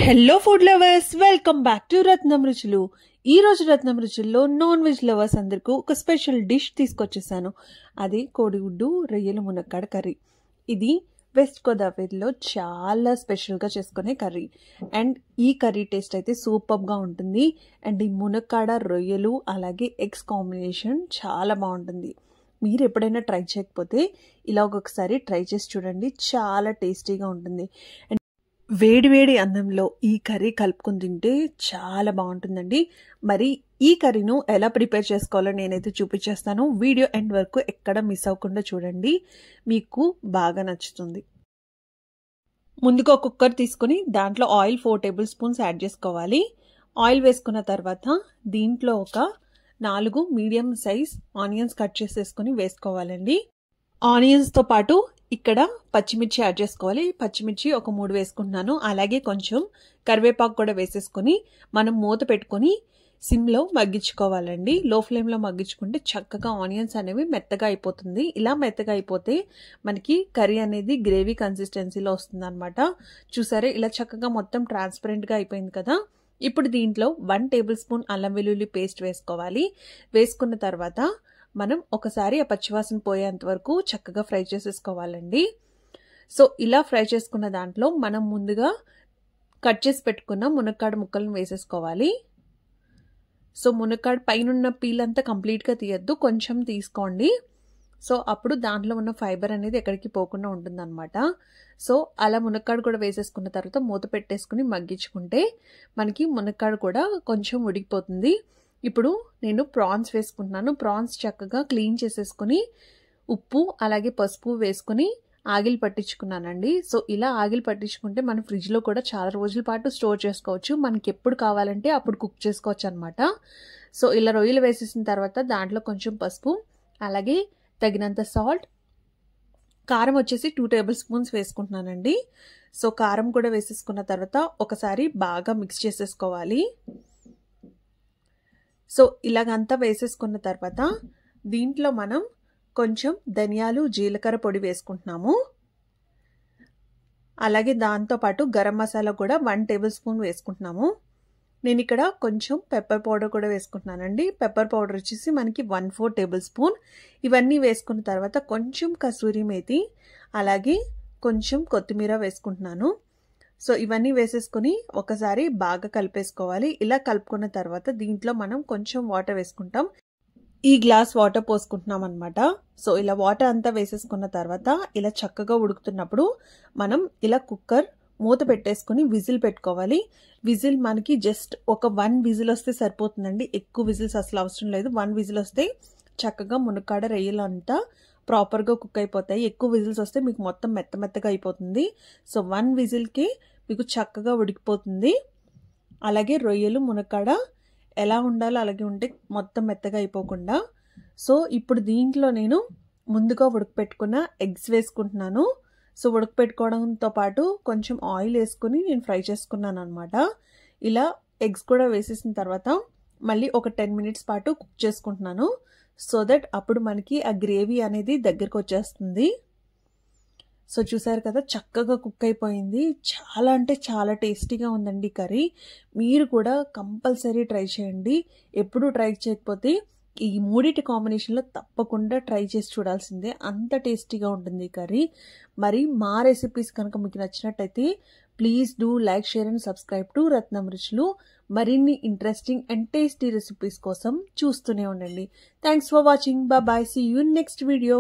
Hello food lovers, welcome back to Ratnam Ruchulu. ఈ రోజు రత్నం రుచుల్లో నాన్ వెజ్ లవర్స్ అందరికీ ఒక స్పెషల్ డిష్ తీసుకొచ్చేసాను. అది కోడిగుడ్డు రొయ్యల మునక్కాడ కర్రీ. ఇది వెస్ట్ గోదావరిలో చాలా స్పెషల్గా చేసుకునే కర్రీ. అండ్ ఈ కర్రీ టేస్ట్ అయితే సూపర్గా ఉంటుంది. అండ్ ఈ మునక్కాడ రొయ్యలు అలాగే ఎగ్స్ కాంబినేషన్ చాలా బాగుంటుంది. మీరు ఎప్పుడైనా ట్రై చేయకపోతే ఇలా ఒకసారి ట్రై చేసి చూడండి, చాలా టేస్టీగా ఉంటుంది. అండ్ వేడి వేడి అన్నంలో ఈ కర్రీ కలుపుకొని తింటే చాలా బాగుంటుందండి. మరి ఈ కర్రీను ఎలా ప్రిపేర్ చేసుకోవాలో నేనైతే చూపించేస్తాను. వీడియో ఎండ్ వరకు ఎక్కడ మిస్ అవ్వకుండా చూడండి, మీకు బాగా నచ్చుతుంది. ముందుగా ఒక కుక్కర్ తీసుకొని దాంట్లో ఆయిల్ 4 టేబుల్ స్పూన్స్ యాడ్ చేసుకోవాలి. ఆయిల్ వేసుకున్న తర్వాత దీంట్లో ఒక 4 మీడియం సైజ్ ఆనియన్స్ కట్ చేసేసుకొని వేసుకోవాలండి. ఆనియన్స్తో పాటు ఇక్కడ పచ్చిమిర్చి యాడ్ చేసుకోవాలి. పచ్చిమిర్చి ఒక 3 వేసుకుంటున్నాను. అలాగే కొంచెం కరివేపాకు కూడా వేసేసుకొని మనం మూత పెట్టుకొని సిమ్లో మగ్గించుకోవాలండి. లో ఫ్లేమ్లో మగ్గించుకుంటే చక్కగా ఆనియన్స్ అనేవి మెత్తగా అయిపోతుంది. ఇలా మెత్తగా అయిపోతే మనకి కర్రీ అనేది గ్రేవీ కన్సిస్టెన్సీలో వస్తుంది అనమాట. చూసారే, ఇలా చక్కగా మొత్తం ట్రాన్స్పరెంట్గా అయిపోయింది కదా. ఇప్పుడు దీంట్లో 1 టేబుల్ స్పూన్ అల్లం వెల్లుల్లి పేస్ట్ వేసుకోవాలి. వేసుకున్న తర్వాత మనం ఒకసారి ఆ పచ్చివాసన పోయేంత వరకు చక్కగా ఫ్రై చేసేసుకోవాలండి. సో ఇలా ఫ్రై చేసుకున్న దాంట్లో మనం ముందుగా కట్ చేసి పెట్టుకున్న మునక్కాడ ముక్కలను వేసేసుకోవాలి. సో మునక్కాడ పైన పీల్ అంతా కంప్లీట్గా తీయద్దు, కొంచెం తీసుకోండి. సో అప్పుడు దాంట్లో ఉన్న ఫైబర్ అనేది ఎక్కడికి పోకుండా ఉంటుందన్నమాట. సో అలా మునక్కాడ కూడా వేసేసుకున్న తర్వాత మూత పెట్టేసుకుని మగ్గించుకుంటే మనకి మునక్కాడ కూడా కొంచెం ఉడికిపోతుంది. ఇప్పుడు నేను ప్రాన్స్ వేసుకుంటున్నాను. ప్రాన్స్ చక్కగా క్లీన్ చేసేసుకొని ఉప్పు అలాగే పసుపు వేసుకొని ఆగిలి పట్టించుకున్నానండి. సో ఇలా ఆగిలి పట్టించుకుంటే మనం ఫ్రిడ్జ్లో కూడా చాలా రోజుల పాటు స్టోర్ చేసుకోవచ్చు. మనకి ఎప్పుడు కావాలంటే అప్పుడు కుక్ చేసుకోవచ్చు అనమాట. సో ఇలా రొయ్యలు వేసేసిన తర్వాత దాంట్లో కొంచెం పసుపు అలాగే తగినంత సాల్ట్, కారం వచ్చేసి 2 టేబుల్ స్పూన్స్ వేసుకుంటున్నానండి. సో కారం కూడా వేసేసుకున్న తర్వాత ఒకసారి బాగా మిక్స్ చేసేసుకోవాలి. సో ఇలాగంతా వేసేసుకున్న తర్వాత దీంట్లో మనం కొంచెం ధనియాలు జీలకర్ర పొడి వేసుకుంటున్నాము. అలాగే దాంతోపాటు గరం మసాలా కూడా 1 టేబుల్ స్పూన్ వేసుకుంటున్నాము. నేను ఇక్కడ కొంచెం పెప్పర్ పౌడర్ కూడా వేసుకుంటున్నానండి. పెప్పర్ పౌడర్ వచ్చేసి మనకి 1/4 టేబుల్ స్పూన్. ఇవన్నీ వేసుకున్న తర్వాత కొంచెం కసూరి మేతి అలాగే కొంచెం కొత్తిమీర వేసుకుంటున్నాను. సో ఇవన్నీ వేసేసుకొని ఒకసారి బాగా కలిపేసుకోవాలి. ఇలా కలుపుకున్న తర్వాత దీంట్లో మనం కొంచెం వాటర్ వేసుకుంటాం. ఈ గ్లాస్ వాటర్ పోసుకుంటున్నాం అనమాట. సో ఇలా వాటర్ అంతా వేసేసుకున్న తర్వాత ఇలా చక్కగా ఉడుకుతున్నప్పుడు మనం ఇలా కుక్కర్ మూత పెట్టేసుకుని విజిల్ పెట్టుకోవాలి. విజిల్ మనకి జస్ట్ ఒక 1 విజిల్ వస్తే సరిపోతుందండి. ఎక్కువ విజిల్స్ అసలు అవసరం లేదు. 1 విజిల్ వస్తే చక్కగా మునక్కాడ రొయ్యలు అంతా ప్రాపర్గా కుక్ అయిపోతాయి. ఎక్కువ విజిల్స్ వస్తే మీకు మొత్తం మెత్తగా అయిపోతుంది. సో 1 విజిల్కి మీకు చక్కగా ఉడికిపోతుంది. అలాగే రొయ్యలు మునక్కాడ ఎలా ఉండాలో అలాగే ఉంటే మొత్తం మెత్తగా అయిపోకుండా. సో ఇప్పుడు దీంట్లో నేను ముందుగా ఉడకపెట్టుకున్న ఎగ్స్ వేసుకుంటున్నాను. సో ఉడకపెట్టుకోవడంతో పాటు కొంచెం ఆయిల్ వేసుకుని నేను ఫ్రై చేసుకున్నాను అనమాట. ఇలా ఎగ్స్ కూడా వేసేసిన తర్వాత మళ్ళీ ఒక 10 మినిట్స్ పాటు కుక్ చేసుకుంటున్నాను. సో దట్ అప్పుడు మనకి ఆ గ్రేవీ అనేది దగ్గరకు వచ్చేస్తుంది. సో చూసారు కదా, చక్కగా కుక్ అయిపోయింది. చాలా అంటే చాలా టేస్టీగా ఉందండి కర్రీ. మీరు కూడా కంపల్సరీ ట్రై చేయండి. ఎప్పుడూ ట్రై చేయకపోతే ఈ మూడిటి కాంబినేషన్లో తప్పకుండా ట్రై చేసి చూడాల్సిందే, అంత టేస్టీగా ఉంటుంది కర్రీ. మరి మా రెసిపీస్ కనుక మీకు నచ్చినట్టయితే please do like, share and subscribe to Ratnam Ruchulu. మరిన్ని ఇంట్రెస్టింగ్ అండ్ టేస్టీ రెసిపీస్ కోసం చూస్తూనే ఉండండి. Thanks for watching. Bye. See you in next video.